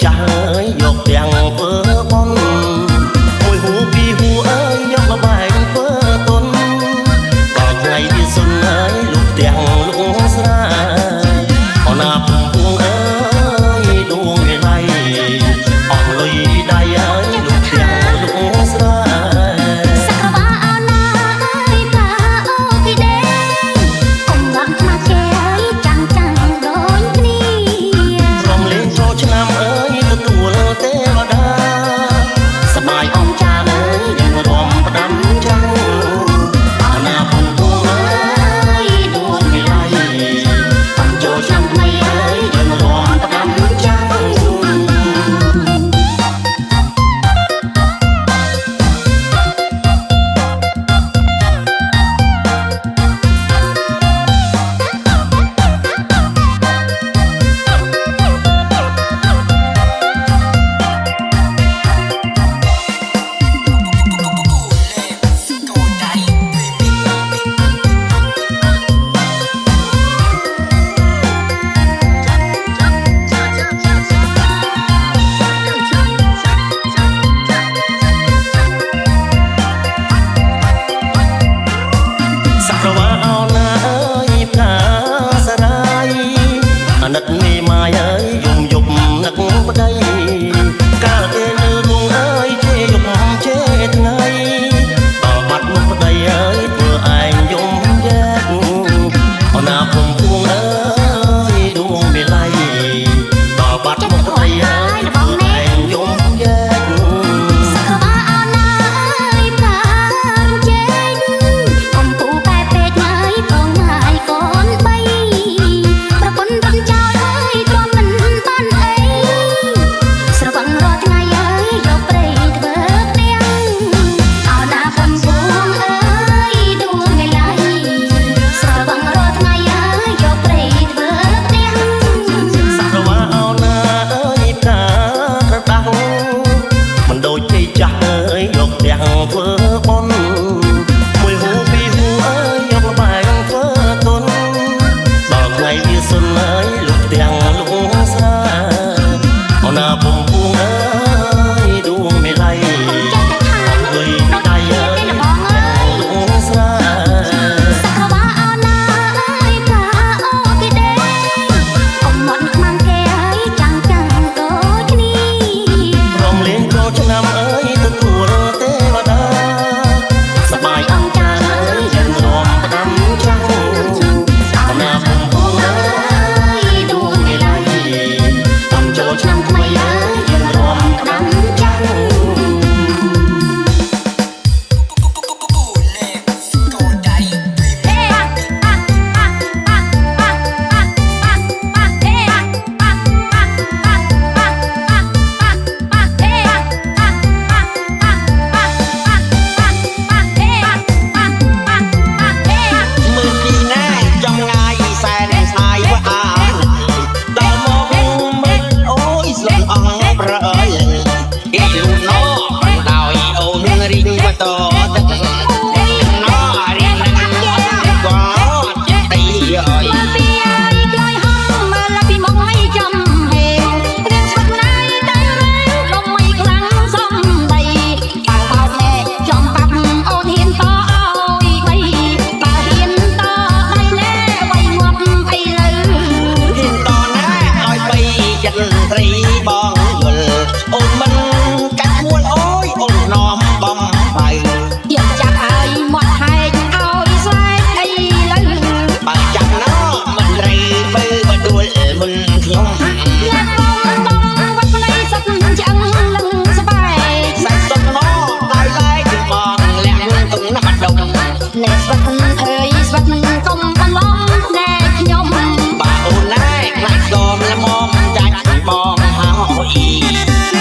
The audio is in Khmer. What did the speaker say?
ចាស់អើយយកទាំងធ្វើបុណ្យមួយហូពីហូអើយយកលបែងធ្វើទុនដល់ថ្ងៃវាសុនអើយលុបទាំងលុបស្រាអណាពុំពួងអើយដួងមេឡៃអស់លុយពីដៃអើយលុបទាំងលុបស្រានឹកមេម៉ាយអើយយំយប់នឹកប្តីកាលគេនៅគង់អើយជេរយប់ជេរថ្ងៃដល់បាត់មុខប្តីអើយធ្វើឯងយំយែកអណាពុំពួងអើយដួងមេឡៃដល់បាត់មុខប្តីអើយធ្វើឯងយំយែកចាស់អើយយកទាំងធ្វើបុណ្យមួយហូពីហូអើយយកលបែងធ្វើទុនដល់ថ្ងៃវាសុនអើយលុបទាំងលុបស្រាអណាពុំពួងអើយដួងមេឡៃអស់លុយពីដៃអើយលុបស្រាឆ្នាំអើយទទួលទេវតាសបាយអង្គចាអើយយើងរំផ្ដាំចាំអណាពុំពួងអើយដួងមេឡៃតាមចូលឆ្នាំថ្មីអើយយើងរំផ្ដាំចាំបងហើយ